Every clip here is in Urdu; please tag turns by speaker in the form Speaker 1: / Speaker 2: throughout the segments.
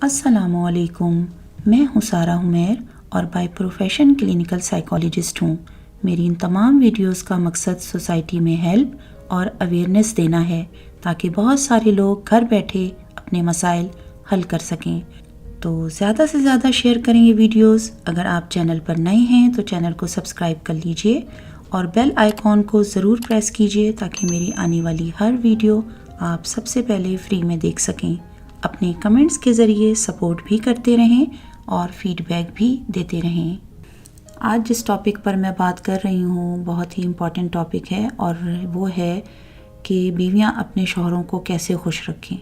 Speaker 1: السلام علیکم، میں ہوں سارہ حمیر اور بائی پروفیشن کلینکل سائیکالوجسٹ ہوں۔ میری ان تمام ویڈیوز کا مقصد سوسائٹی میں ہیلپ اور اویئرنیس دینا ہے تاکہ بہت سارے لوگ گھر بیٹھے اپنے مسائل حل کر سکیں۔ تو زیادہ سے زیادہ شیئر کریں یہ ویڈیوز۔ اگر آپ چینل پر نئے ہیں تو چینل کو سبسکرائب کر لیجئے اور بیل آئیکن کو ضرور پریس کیجئے تاکہ میری آنے والی ہر ویڈیو آپ سب سے پہلے فری میں دیکھ سکیں۔ اپنے کمنٹس کے ذریعے سپورٹ بھی کرتے رہیں اور فیڈ بیک بھی دیتے رہیں۔ آج جس ٹاپک پر میں بات کر رہی ہوں بہت ہی امپورٹنٹ ٹاپک ہے، اور وہ ہے کہ بیویاں اپنے شوہروں کو کیسے خوش رکھیں۔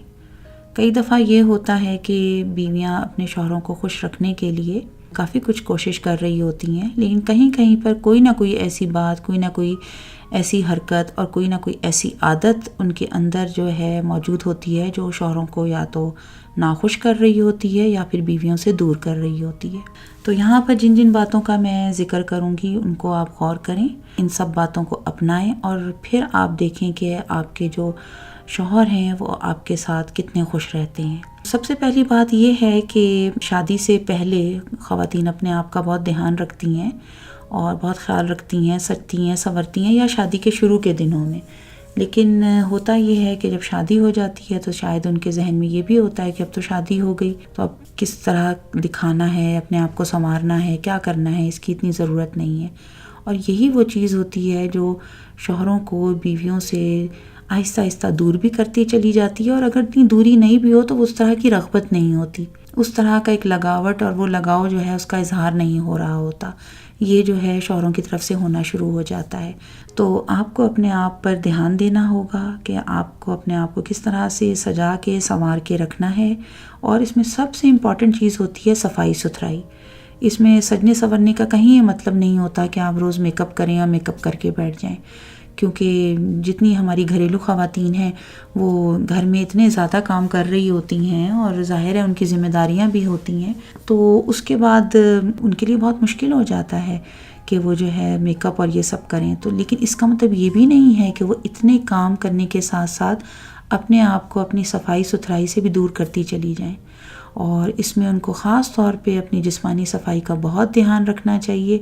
Speaker 1: کئی دفعہ یہ ہوتا ہے کہ بیویاں اپنے شوہروں کو خوش رکھنے کے لیے کافی کچھ کوشش کر رہی ہوتی ہیں، لیکن کہیں کہیں پر کوئی نہ کوئی ایسی بات، کوئی نہ کوئی ایسی حرکت اور کوئی نہ کوئی ایسی عادت ان کے اندر جو ہے موجود ہوتی ہے جو شوہروں کو یا تو ناخوش کر رہی ہوتی ہے یا پھر بیویوں سے دور کر رہی ہوتی ہے۔ تو یہاں پر جن جن باتوں کا میں ذکر کروں گی ان کو آپ غور کریں، ان سب باتوں کو اپنائیں اور پھر آپ دیکھیں کہ آپ کے جو شوہر ہیں وہ آپ کے ساتھ کتنے خوش رہتے ہیں۔ سب سے پہلی بات یہ ہے کہ شادی سے پہلے خواتین اپنے آپ کا بہت دھیان رکھتی ہیں اور بہت خیال رکھتی ہیں، سجتی ہیں، سنورتی ہیں، یا شادی کے شروع کے دنوں میں۔ لیکن ہوتا یہ ہے کہ جب شادی ہو جاتی ہے تو شاید ان کے ذہن میں یہ بھی ہوتا ہے کہ اب تو شادی ہو گئی تو اب کس طرح دکھانا ہے، اپنے آپ کو سنوارنا ہے، کیا کرنا ہے، اس کی اتنی ضرورت نہیں ہے۔ اور یہی وہ چیز ہوتی ہے جو شوہروں کو بیویوں سے آہستہ آہستہ دور بھی کرتی چلی جاتی ہے، اور اگر اتنی دوری نہیں بھی ہو تو اس طرح کی رغبت نہیں ہوتی، اس طرح کا ایک لگاوٹ اور وہ لگاؤ جو ہے اس کا اظہار نہیں ہو رہا ہوتا، یہ جو ہے شوہروں کی طرف سے ہونا شروع ہو جاتا ہے۔ تو آپ کو اپنے آپ پر دھیان دینا ہوگا کہ آپ کو اپنے آپ کو کس طرح سے سجا کے سنوار کے رکھنا ہے، اور اس میں سب سے امپورٹنٹ چیز ہوتی ہے صفائی ستھرائی۔ اس میں سجنے سنورنے کا کہیں یہ مطلب نہیں ہوتا کہ آپ روز میک اپ کریں اور میک اپ کر کے بیٹھ جائیں، کیونکہ جتنی ہماری گھریلو خواتین ہیں وہ گھر میں اتنے زیادہ کام کر رہی ہوتی ہیں اور ظاہر ہے ان کی ذمہ داریاں بھی ہوتی ہیں، تو اس کے بعد ان کے لیے بہت مشکل ہو جاتا ہے کہ وہ جو ہے میک اپ اور یہ سب کریں۔ تو لیکن اس کا مطلب یہ بھی نہیں ہے کہ وہ اتنے کام کرنے کے ساتھ ساتھ اپنے آپ کو اپنی صفائی ستھرائی سے بھی دور کرتی چلی جائیں، اور اس میں ان کو خاص طور پہ اپنی جسمانی صفائی کا بہت دھیان رکھنا چاہیے،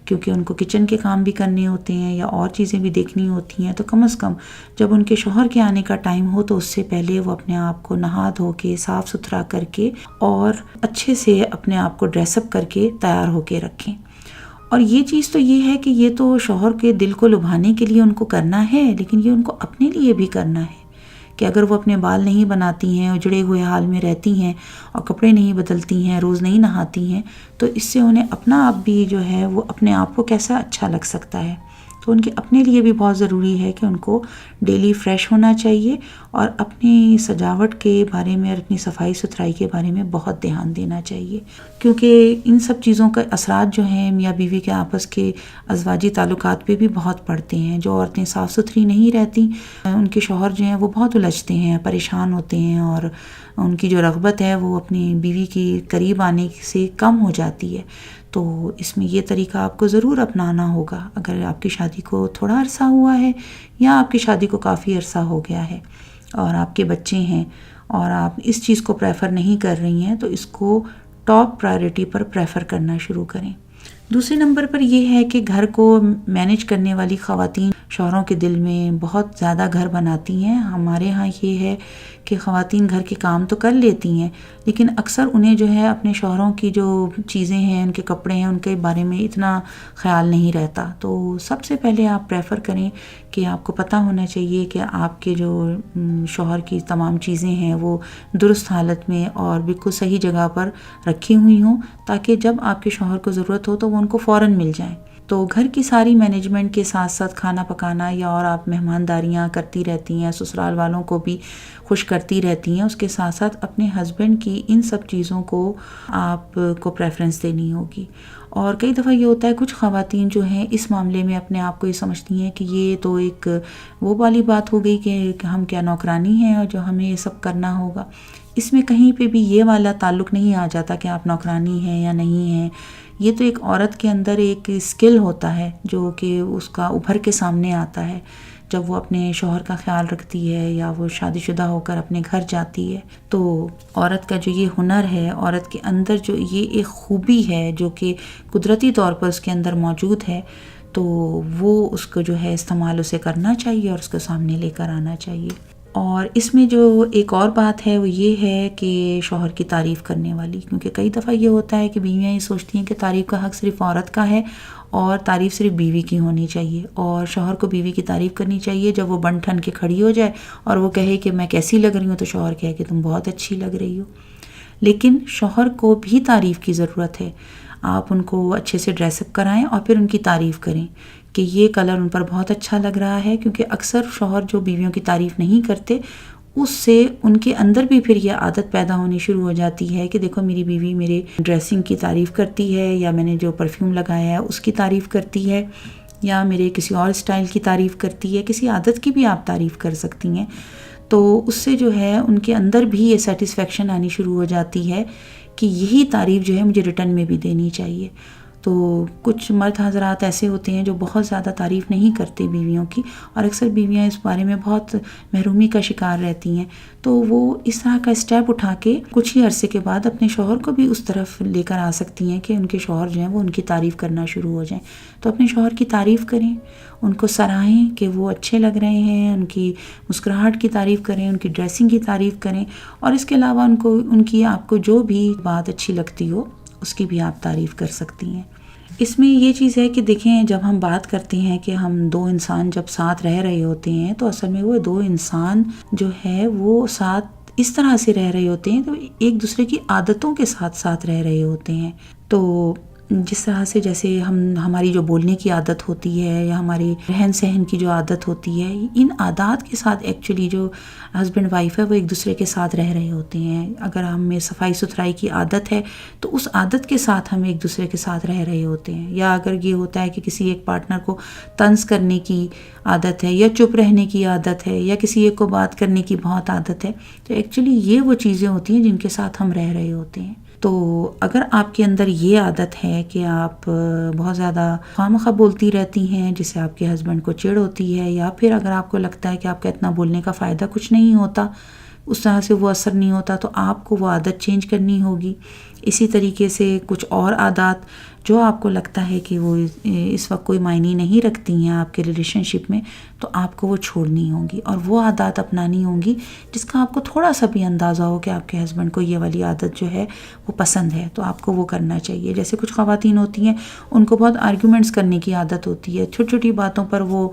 Speaker 1: کیونکہ ان کو کچن کے کام بھی کرنے ہوتے ہیں یا اور چیزیں بھی دیکھنی ہوتی ہیں۔ تو کم از کم جب ان کے شوہر کے آنے کا ٹائم ہو تو اس سے پہلے وہ اپنے آپ کو نہا دھو کے صاف ستھرا کر کے اور اچھے سے اپنے آپ کو ڈریس اپ کر کے تیار ہو کے رکھیں۔ اور یہ چیز تو یہ ہے کہ یہ تو شوہر کے دل کو لبھانے کے لیے ان کو کرنا ہے، لیکن یہ ان کو اپنے لیے بھی کرنا ہے کہ اگر وہ اپنے بال نہیں بناتی ہیں، اجڑے ہوئے حال میں رہتی ہیں اور کپڑے نہیں بدلتی ہیں، روز نہیں نہاتی ہیں، تو اس سے انہیں اپنا آپ بھی جو ہے وہ اپنے آپ کو کیسا اچھا لگ سکتا ہے۔ تو ان کے اپنے لیے بھی بہت ضروری ہے کہ ان کو ڈیلی فریش ہونا چاہیے اور اپنی سجاوٹ کے بارے میں اور اپنی صفائی ستھرائی کے بارے میں بہت دھیان دینا چاہیے، کیونکہ ان سب چیزوں کا اثرات جو ہیں میاں بیوی کے آپس کے ازواجی تعلقات پہ بھی بہت پڑتے ہیں۔ جو عورتیں صاف ستھری نہیں رہتی ان کے شوہر جو ہیں وہ بہت الجھتے ہیں، پریشان ہوتے ہیں، اور ان کی جو رغبت ہے وہ اپنی بیوی کے قریب آنے سے کم ہو جاتی ہے۔ تو اس میں یہ طریقہ آپ کو ضرور اپنانا ہوگا، اگر آپ کی شادی کو تھوڑا عرصہ ہوا ہے یا آپ کی شادی کو کافی عرصہ ہو گیا ہے اور آپ کے بچے ہیں اور آپ اس چیز کو پریفر نہیں کر رہی ہیں، تو اس کو ٹاپ پرائرٹی پر پریفر کرنا شروع کریں۔ دوسرے نمبر پر یہ ہے کہ گھر کو مینیج کرنے والی خواتین شوہروں کے دل میں بہت زیادہ گھر بناتی ہیں۔ ہمارے ہاں یہ ہے کہ خواتین گھر کے کام تو کر لیتی ہیں، لیکن اکثر انہیں جو ہے اپنے شوہروں کی جو چیزیں ہیں، ان کے کپڑے ہیں، ان کے بارے میں اتنا خیال نہیں رہتا۔ تو سب سے پہلے آپ پریفر کریں کہ آپ کو پتہ ہونا چاہیے کہ آپ کے جو شوہر کی تمام چیزیں ہیں وہ درست حالت میں اور بالکل صحیح جگہ پر رکھی ہوئی ہوں، تاکہ جب آپ کے شوہر کو ضرورت ہو تو وہ ان کو فوراً مل جائیں۔ تو گھر کی ساری مینجمنٹ کے ساتھ ساتھ کھانا پکانا یا اور آپ مہمانداریاں کرتی رہتی ہیں، سسرال والوں کو بھی خوش کرتی رہتی ہیں، اس کے ساتھ ساتھ اپنے ہسبینڈ کی ان سب چیزوں کو آپ کو پریفرنس دینی ہوگی۔ اور کئی دفعہ یہ ہوتا ہے کچھ خواتین جو ہیں اس معاملے میں اپنے آپ کو یہ سمجھتی ہیں کہ یہ تو ایک وہ والی بات ہو گئی کہ ہم کیا نوکرانی ہیں اور جو ہمیں یہ سب کرنا ہوگا۔ اس میں کہیں پہ بھی یہ والا تعلق نہیں آ جاتا کہ آپ نوکرانی ہیں یا نہیں ہیں۔ یہ تو ایک عورت کے اندر ایک اسکل ہوتا ہے جو کہ اس کا ابھر کے سامنے آتا ہے۔ جب وہ اپنے شوہر کا خیال رکھتی ہے یا وہ شادی شدہ ہو کر اپنے گھر جاتی ہے، تو عورت کا جو یہ ہنر ہے، عورت کے اندر جو یہ ایک خوبی ہے جو کہ قدرتی طور پر اس کے اندر موجود ہے، تو وہ اس کو جو ہے استعمال اسے کرنا چاہیے اور اس کو سامنے لے کر آنا چاہیے۔ اور اس میں جو ایک اور بات ہے وہ یہ ہے کہ شوہر کی تعریف کرنے والی، کیونکہ کئی دفعہ یہ ہوتا ہے کہ بیویاں یہ سوچتی ہیں کہ تعریف کا حق صرف عورت کا ہے اور تعریف صرف بیوی کی ہونی چاہیے، اور شوہر کو بیوی کی تعریف کرنی چاہیے جب وہ بن ٹھن کے کھڑی ہو جائے اور وہ کہے کہ میں کیسی لگ رہی ہوں، تو شوہر کہے کہ تم بہت اچھی لگ رہی ہو۔ لیکن شوہر کو بھی تعریف کی ضرورت ہے، آپ ان کو اچھے سے ڈریس اپ کرائیں اور پھر ان کی تعریف کریں کہ یہ کلر ان پر بہت اچھا لگ رہا ہے، کیونکہ اکثر شوہر جو بیویوں کی تعریف نہیں کرتے، اس سے ان کے اندر بھی پھر یہ عادت پیدا ہونی شروع ہو جاتی ہے کہ دیکھو میری بیوی میرے ڈریسنگ کی تعریف کرتی ہے، یا میں نے جو پرفیوم لگایا ہے اس کی تعریف کرتی ہے، یا میرے کسی اور اسٹائل کی تعریف کرتی ہے، کسی عادت کی بھی آپ تعریف کر سکتی ہیں۔ تو اس سے جو ہے ان کے اندر بھی یہ سیٹسفیکشن آنی شروع ہو جاتی ہے کہ یہی تعریف جو ہے مجھے ریٹرن میں بھی دینی چاہیے۔ تو کچھ مرد حضرات ایسے ہوتے ہیں جو بہت زیادہ تعریف نہیں کرتے بیویوں کی، اور اکثر بیویاں اس بارے میں بہت محرومی کا شکار رہتی ہیں، تو وہ اس طرح کا اسٹیپ اٹھا کے کچھ ہی عرصے کے بعد اپنے شوہر کو بھی اس طرف لے کر آ سکتی ہیں کہ ان کے شوہر جو ہیں وہ ان کی تعریف کرنا شروع ہو جائیں۔ تو اپنے شوہر کی تعریف کریں، ان کو سراہیں کہ وہ اچھے لگ رہے ہیں، ان کی مسکراہٹ کی تعریف کریں، ان کی ڈریسنگ کی تعریف کریں، اور اس کے علاوہ ان کی آپ کو جو بھی بات اچھی لگتی ہو اس کی بھی آپ تعریف کر سکتی ہیں۔ اس میں یہ چیز ہے کہ دیکھیں، جب ہم بات کرتے ہیں کہ ہم دو انسان جب ساتھ رہ رہے ہوتے ہیں، تو اصل میں وہ دو انسان جو ہے وہ ساتھ اس طرح سے رہ رہے ہوتے ہیں، تو ایک دوسرے کی عادتوں کے ساتھ ساتھ رہ رہے ہوتے ہیں۔ تو جس طرح سے جیسے ہماری جو بولنے کی عادت ہوتی ہے یا ہماری رہن سہن کی جو عادت ہوتی ہے، ان عادات کے ساتھ ایکچولی جو ہسبینڈ وائف ہے وہ ایک دوسرے کے ساتھ رہ رہے ہوتے ہیں۔ اگر ہمیں صفائی ستھرائی کی عادت ہے تو اس عادت کے ساتھ ہم ایک دوسرے کے ساتھ رہ رہے ہوتے ہیں، یا اگر یہ ہوتا ہے کہ کسی ایک پارٹنر کو طنز کرنے کی عادت ہے یا چپ رہنے کی عادت ہے یا کسی ایک کو بات کرنے کی بہت عادت ہے، تو ایکچولی یہ وہ چیزیں ہوتی ہیں جن کے ساتھ ہم رہ رہے ہوتے ہیں۔ تو اگر آپ کے اندر یہ عادت ہے کہ آپ بہت زیادہ خواہ بولتی رہتی ہیں جس سے آپ کے ہسبینڈ کو چڑ ہوتی ہے، یا پھر اگر آپ کو لگتا ہے کہ آپ کا اتنا بولنے کا فائدہ کچھ نہیں ہوتا، اس طرح سے وہ اثر نہیں ہوتا، تو آپ کو وہ عادت چینج کرنی ہوگی۔ اسی طریقے سے کچھ اور عادات جو آپ کو لگتا ہے کہ وہ اس وقت کوئی معنی نہیں رکھتی ہیں آپ کے ریلیشن شپ میں، تو آپ کو وہ چھوڑنی ہوں گی اور وہ عادات اپنانی ہوں گی جس کا آپ کو تھوڑا سا بھی اندازہ ہو کہ آپ کے ہسبینڈ کو یہ والی عادت جو ہے وہ پسند ہے، تو آپ کو وہ کرنا چاہیے۔ جیسے کچھ خواتین ہوتی ہیں، ان کو بہت آرگیومنٹس کرنے کی عادت ہوتی ہے، چھوٹی چھوٹی باتوں پر وہ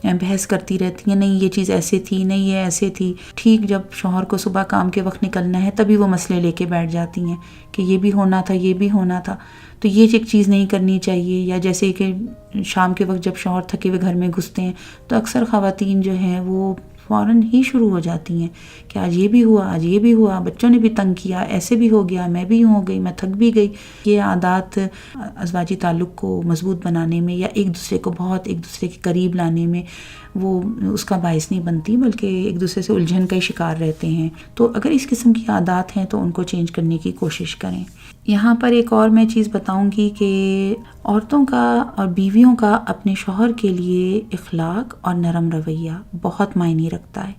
Speaker 1: بحث کرتی رہتی ہیں، نہیں یہ چیز ایسے تھی، نہیں یہ ایسے تھی۔ ٹھیک جب شوہر کو صبح کام کے وقت نکلنا ہے تبھی وہ مسئلے لے کے بیٹھ جاتی ہیں کہ یہ بھی ہونا تھا، یہ بھی ہونا تھا، تو یہ ایک چیز نہیں کرنی چاہیے۔ یا جیسے کہ شام کے وقت جب شوہر تھکے ہوئے گھر میں گھستے ہیں تو اکثر خواتین جو ہیں وہ فوراً ہی شروع ہو جاتی ہیں کہ آج یہ بھی ہوا، آج یہ بھی ہوا، بچوں نے بھی تنگ کیا، ایسے بھی ہو گیا، میں بھی یوں ہو گئی، میں تھک بھی گئی۔ یہ عادات ازواجی تعلق کو مضبوط بنانے میں یا ایک دوسرے کو بہت ایک دوسرے کے قریب لانے میں وہ اس کا باعث نہیں بنتی، بلکہ ایک دوسرے سے الجھن کا ہی شکار رہتے ہیں۔ تو اگر اس قسم کی عادات ہیں تو ان کو چینج کرنے کی کوشش کریں۔ یہاں پر ایک اور میں چیز بتاؤں گی کہ عورتوں کا اور بیویوں کا اپنے شوہر کے لیے اخلاق اور نرم رویہ بہت معنی رکھتا ہے۔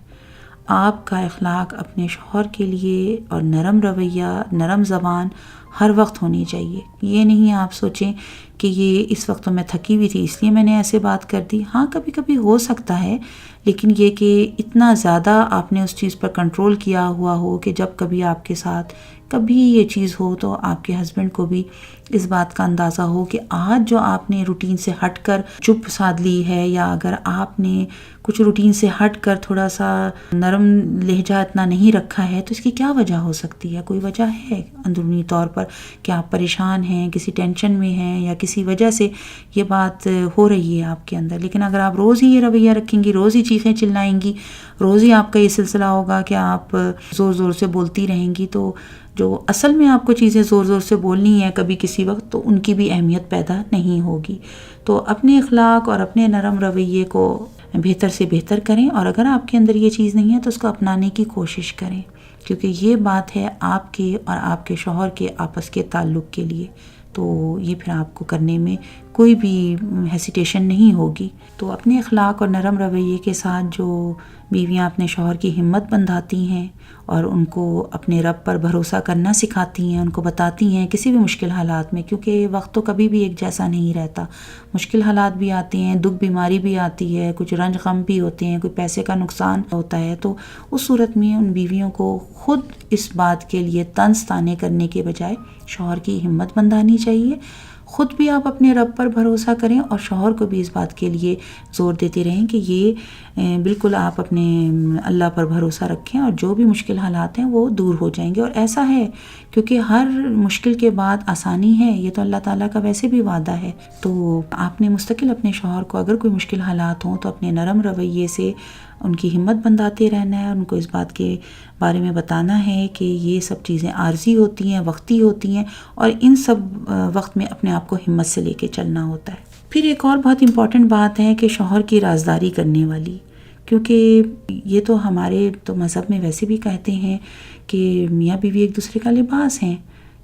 Speaker 1: آپ کا اخلاق اپنے شوہر کے لیے اور نرم رویہ، نرم زبان ہر وقت ہونی چاہیے۔ یہ نہیں آپ سوچیں کہ یہ اس وقت تو میں تھکی ہوئی تھی اس لیے میں نے ایسے بات کر دی۔ ہاں کبھی کبھی ہو سکتا ہے، لیکن یہ کہ اتنا زیادہ آپ نے اس چیز پر کنٹرول کیا ہوا ہو کہ جب کبھی آپ کے ساتھ کبھی یہ چیز ہو تو آپ کے ہسبینڈ کو بھی اس بات کا اندازہ ہو کہ آج جو آپ نے روٹین سے ہٹ کر چپ سادھ لی ہے، یا اگر آپ نے کچھ روٹین سے ہٹ کر تھوڑا سا نرم لہجہ اتنا نہیں رکھا ہے، تو اس کی کیا وجہ ہو سکتی ہے؟ کوئی وجہ ہے اندرونی طور پر کہ آپ پریشان ہیں، کسی ٹینشن میں ہیں، یا کسی وجہ سے یہ بات ہو رہی ہے آپ کے اندر۔ لیکن اگر آپ روز ہی یہ رویہ رکھیں گی، روز ہی چیخیں چلائیں گی، روز ہی آپ کا یہ سلسلہ ہوگا کہ آپ زور زور سے بولتی رہیں گی، تو جو اصل میں آپ کو چیزیں زور زور سے بولنی ہے کبھی کسی وقت، تو ان کی بھی اہمیت پیدا نہیں ہوگی۔ تو اپنے اخلاق اور اپنے نرم رویے کو بہتر سے بہتر کریں، اور اگر آپ کے اندر یہ چیز نہیں ہے تو اس کو اپنانے کی کوشش کریں، کیونکہ یہ بات ہے آپ کے اور آپ کے شوہر کے آپس کے تعلق کے لیے، تو یہ پھر آپ کو کرنے میں کوئی بھی ہیسیٹیشن نہیں ہوگی۔ تو اپنے اخلاق اور نرم رویے کے ساتھ جو بیویاں اپنے شوہر کی ہمت بندھاتی ہیں اور ان کو اپنے رب پر بھروسہ کرنا سکھاتی ہیں، ان کو بتاتی ہیں کسی بھی مشکل حالات میں، کیونکہ وقت تو کبھی بھی ایک جیسا نہیں رہتا، مشکل حالات بھی آتے ہیں، دکھ بیماری بھی آتی ہے، کچھ رنج غم بھی ہوتے ہیں، کوئی پیسے کا نقصان ہوتا ہے، تو اس صورت میں ان بیویوں کو خود اس بات کے لیے طنز طانے کرنے کے بجائے شوہر کی ہمت بندھانی چاہیے۔ خود بھی آپ اپنے رب پر بھروسہ کریں اور شوہر کو بھی اس بات کے لیے زور دیتے رہیں کہ یہ بالکل آپ اپنے اللہ پر بھروسہ رکھیں اور جو بھی مشکل حالات ہیں وہ دور ہو جائیں گے۔ اور ایسا ہے کیونکہ ہر مشکل کے بعد آسانی ہے، یہ تو اللہ تعالیٰ کا ویسے بھی وعدہ ہے۔ تو آپ نے مستقل اپنے شوہر کو اگر کوئی مشکل حالات ہوں تو اپنے نرم رویے سے ان کی ہمت بندھاتے رہنا ہے، ان کو اس بات کے بارے میں بتانا ہے کہ یہ سب چیزیں عارضی ہوتی ہیں، وقتی ہوتی ہیں، اور ان سب وقت میں اپنے آپ کو ہمت سے لے کے چلنا ہوتا ہے۔ پھر ایک اور بہت امپورٹنٹ بات ہے کہ شوہر کی رازداری کرنے والی، کیونکہ یہ تو ہمارے تو مذہب میں ویسے بھی کہتے ہیں کہ میاں بیوی ایک دوسرے کا لباس ہیں،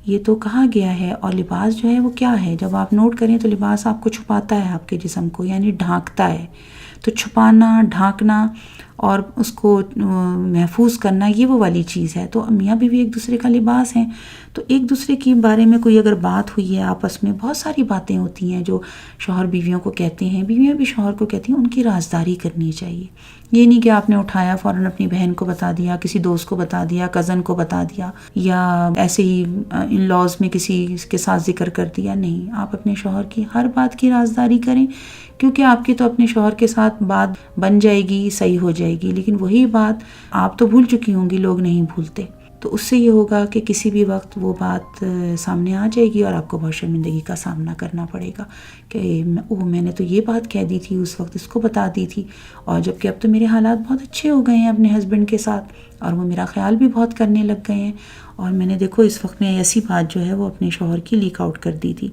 Speaker 1: یہ تو کہا گیا ہے۔ اور لباس جو ہے وہ کیا ہے، جب آپ نوٹ کریں تو لباس آپ کو چھپاتا ہے، آپ کے جسم کو، یعنی ڈھانکتا ہے۔ تو چھپانا، ڈھانکنا اور اس کو محفوظ کرنا، یہ وہ والی چیز ہے۔ تو میاں بیوی ایک دوسرے کا لباس ہیں، تو ایک دوسرے کے بارے میں کوئی اگر بات ہوئی ہے آپس میں، بہت ساری باتیں ہوتی ہیں جو شوہر بیویوں کو کہتے ہیں، بیویاں بھی شوہر کو کہتی ہیں، ان کی رازداری کرنی چاہیے۔ یہ نہیں کہ آپ نے اٹھایا فوراً اپنی بہن کو بتا دیا، کسی دوست کو بتا دیا، کزن کو بتا دیا، یا ایسے ہی ان لاز میں کسی کے ساتھ ذکر کر دیا۔ نہیں، آپ اپنے شوہر کی ہر بات کی رازداری کریں، کیونکہ آپ کی تو اپنے شوہر کے ساتھ بات بن جائے گی، صحیح ہو جائے گی، لیکن وہی بات آپ تو بھول چکی ہوں گی، لوگ نہیں بھولتے۔ تو اس سے یہ ہوگا کہ کسی بھی وقت وہ بات سامنے آ جائے گی اور آپ کو بہت شرمندگی کا سامنا کرنا پڑے گا کہ میں نے تو یہ بات کہہ دی تھی اس وقت، اس کو بتا دی تھی، اور جبکہ اب تو میرے حالات بہت اچھے ہو گئے ہیں اپنے ہسبینڈ کے ساتھ، اور وہ میرا خیال بھی بہت کرنے لگ گئے ہیں، اور میں نے دیکھو اس وقت میں ایسی بات جو ہے وہ اپنے شوہر کی لیک آؤٹ کر دی تھی۔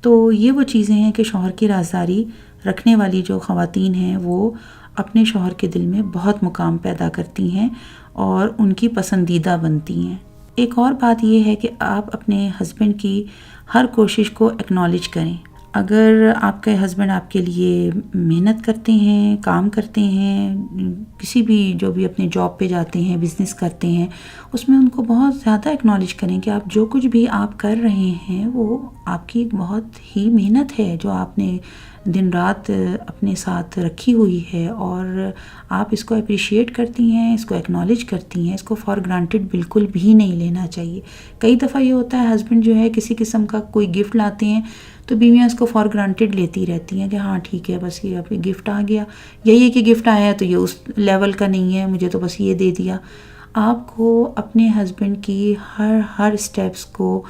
Speaker 1: تو یہ وہ چیزیں ہیں کہ شوہر کی رازداری رکھنے والی جو خواتین ہیں وہ اپنے شوہر کے دل میں بہت مقام پیدا کرتی ہیں اور ان کی پسندیدہ بنتی ہیں۔ ایک اور بات یہ ہے کہ آپ اپنے ہسبینڈ کی ہر کوشش کو ایکنالج کریں۔ اگر آپ کے ہسبینڈ آپ کے لیے محنت کرتے ہیں، کام کرتے ہیں، کسی بھی جو بھی اپنے جاب پہ جاتے ہیں، بزنس کرتے ہیں، اس میں ان کو بہت زیادہ ایکنالج کریں کہ آپ جو کچھ بھی آپ کر رہے ہیں وہ آپ کی بہت ہی محنت ہے جو آپ نے دن رات اپنے ساتھ رکھی ہوئی ہے، اور آپ اس کو اپریشیٹ کرتی ہیں، اس کو ایکنالج کرتی ہیں، اس کو فار گرانٹیڈ بالکل بھی نہیں لینا چاہیے۔ کئی دفعہ یہ ہوتا ہے ہسبینڈ جو ہے کسی قسم کا کوئی گفٹ لاتے ہیں تو بیویاں اس کو فار گرانٹیڈ لیتی رہتی ہیں کہ ہاں ٹھیک ہے، بس یہ اب گفٹ آ گیا، یہی کہ گفٹ آیا ہے تو یہ اس لیول کا نہیں ہے، مجھے تو بس یہ دے دیا۔ آپ کو اپنے ہسبینڈ کی ہر اسٹیپس کو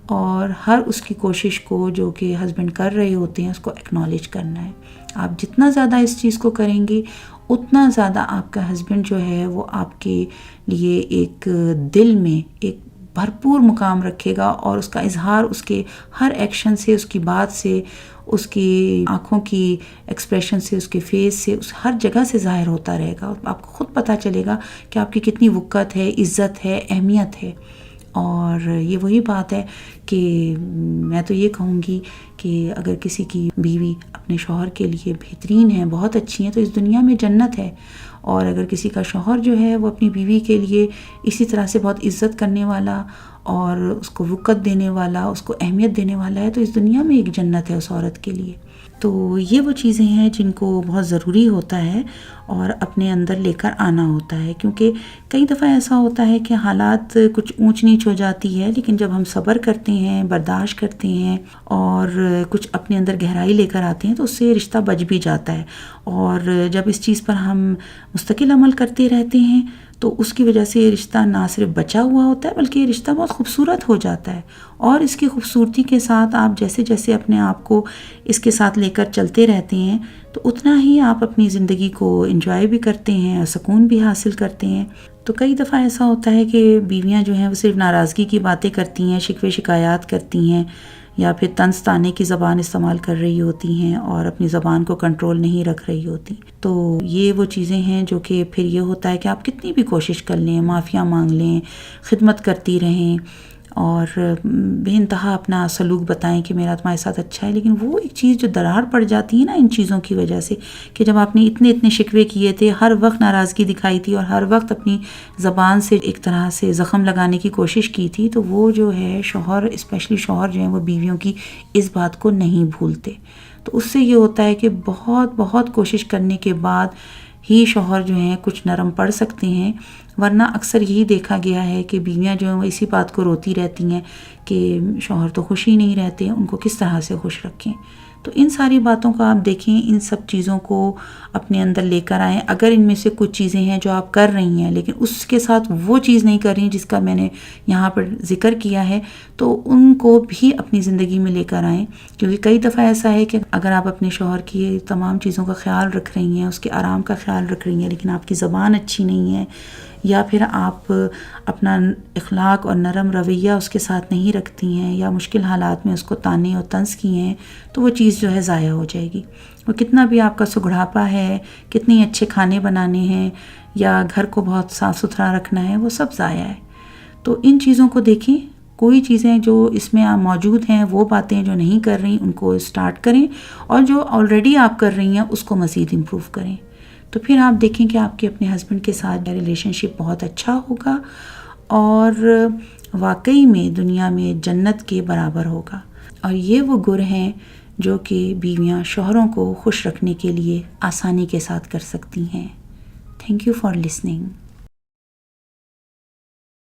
Speaker 1: اور ہر اس کی کوشش کو جو کہ ہسبینڈ کر رہے ہوتے ہیں اس کو ایکنالج کرنا ہے۔ آپ جتنا زیادہ اس چیز کو کریں گے اتنا زیادہ آپ کا ہسبینڈ جو ہے وہ آپ کے لیے ایک دل میں ایک بھرپور مقام رکھے گا، اور اس کا اظہار اس کے ہر ایکشن سے، اس کی بات سے، اس کی آنکھوں کی ایکسپریشن سے، اس کے فیس سے، اس ہر جگہ سے ظاہر ہوتا رہے گا، اور آپ کو خود پتہ چلے گا کہ آپ کی کتنی وقت ہے، عزت ہے، اہمیت ہے۔ اور یہ وہی بات ہے کہ میں تو یہ کہوں گی کہ اگر کسی کی بیوی اپنے شوہر کے لیے بہترین ہے، بہت اچھی ہیں، تو اس دنیا میں جنت ہے، اور اگر کسی کا شوہر جو ہے وہ اپنی بیوی کے لیے اسی طرح سے بہت عزت کرنے والا اور اس کو وقت دینے والا، اس کو اہمیت دینے والا ہے، تو اس دنیا میں ایک جنت ہے اس عورت کے لیے۔ تو یہ وہ چیزیں ہیں جن کو بہت ضروری ہوتا ہے اور اپنے اندر لے کر آنا ہوتا ہے، کیونکہ کئی دفعہ ایسا ہوتا ہے کہ حالات کچھ اونچ نیچ ہو جاتی ہے، لیکن جب ہم صبر کرتے ہیں، برداشت کرتے ہیں اور کچھ اپنے اندر گہرائی لے کر آتے ہیں تو اس سے رشتہ بچ بھی جاتا ہے، اور جب اس چیز پر ہم مستقل عمل کرتے رہتے ہیں تو اس کی وجہ سے یہ رشتہ نہ صرف بچا ہوا ہوتا ہے بلکہ یہ رشتہ بہت خوبصورت ہو جاتا ہے، اور اس کی خوبصورتی کے ساتھ آپ جیسے جیسے اپنے آپ کو اس کے ساتھ لے کر چلتے رہتے ہیں تو اتنا ہی آپ اپنی زندگی کو انجوائے بھی کرتے ہیں اور سکون بھی حاصل کرتے ہیں۔ تو کئی دفعہ ایسا ہوتا ہے کہ بیویاں جو ہیں وہ صرف ناراضگی کی باتیں کرتی ہیں، شکوے شکایات کرتی ہیں، یا پھر طنز طانے کی زبان استعمال کر رہی ہوتی ہیں اور اپنی زبان کو کنٹرول نہیں رکھ رہی ہوتی۔ تو یہ وہ چیزیں ہیں جو کہ پھر یہ ہوتا ہے کہ آپ کتنی بھی کوشش کر لیں، معافیاں مانگ لیں، خدمت کرتی رہیں، اور بے انتہا اپنا سلوک بتائیں کہ میرا تمہارے ساتھ اچھا ہے، لیکن وہ ایک چیز جو درار پڑ جاتی ہے نا ان چیزوں کی وجہ سے، کہ جب آپ نے اتنے شکوے کیے تھے، ہر وقت ناراضگی دکھائی تھی اور ہر وقت اپنی زبان سے ایک طرح سے زخم لگانے کی کوشش کی تھی، تو وہ جو ہے شوہر، اسپیشلی شوہر جو ہیں وہ بیویوں کی اس بات کو نہیں بھولتے. تو اس سے یہ ہوتا ہے کہ بہت کوشش کرنے کے بعد ہی شوہر جو ہیں کچھ نرم پڑ سکتے ہیں، ورنہ اکثر یہی دیکھا گیا ہے کہ بیویاں جو ہیں وہ اسی بات کو روتی رہتی ہیں کہ شوہر تو خوش ہی نہیں رہتے، ان کو کس طرح سے خوش رکھیں. تو ان ساری باتوں کو آپ دیکھیں، ان سب چیزوں کو اپنے اندر لے کر آئیں. اگر ان میں سے کچھ چیزیں ہیں جو آپ کر رہی ہیں لیکن اس کے ساتھ وہ چیز نہیں کر رہی جس کا میں نے یہاں پر ذکر کیا ہے، تو ان کو بھی اپنی زندگی میں لے کر آئیں. کیونکہ کئی دفعہ ایسا ہے کہ اگر آپ اپنے شوہر کی یہ تمام چیزوں کا خیال رکھ رہی ہیں، اس کے آرام کا خیال رکھ رہی ہیں، لیکن آپ کی زبان اچھی نہیں ہے، یا پھر آپ اپنا اخلاق اور نرم رویہ اس کے ساتھ نہیں رکھتی ہیں، یا مشکل حالات میں اس کو تانے اور طنز کیے ہیں، تو وہ چیز جو ہے ضائع ہو جائے گی. وہ کتنا بھی آپ کا سگڑاپا ہے، کتنے اچھے کھانے بنانے ہیں، یا گھر کو بہت صاف ستھرا رکھنا ہے، وہ سب ضائع ہے. تو ان چیزوں کو دیکھیں، کوئی چیزیں جو اس میں موجود ہیں، وہ باتیں جو نہیں کر رہی ان کو اسٹارٹ کریں، اور جو آلریڈی آپ کر رہی ہیں اس کو مزید امپروو کریں. تو پھر آپ دیکھیں کہ آپ کے اپنے ہسبینڈ کے ساتھ ریلیشن شپ بہت اچھا ہوگا، اور واقعی میں دنیا میں جنت کے برابر ہوگا. اور یہ وہ گر ہیں جو کہ بیویاں شوہروں کو خوش رکھنے کے لیے آسانی کے ساتھ کر سکتی ہیں. Thank you for listening.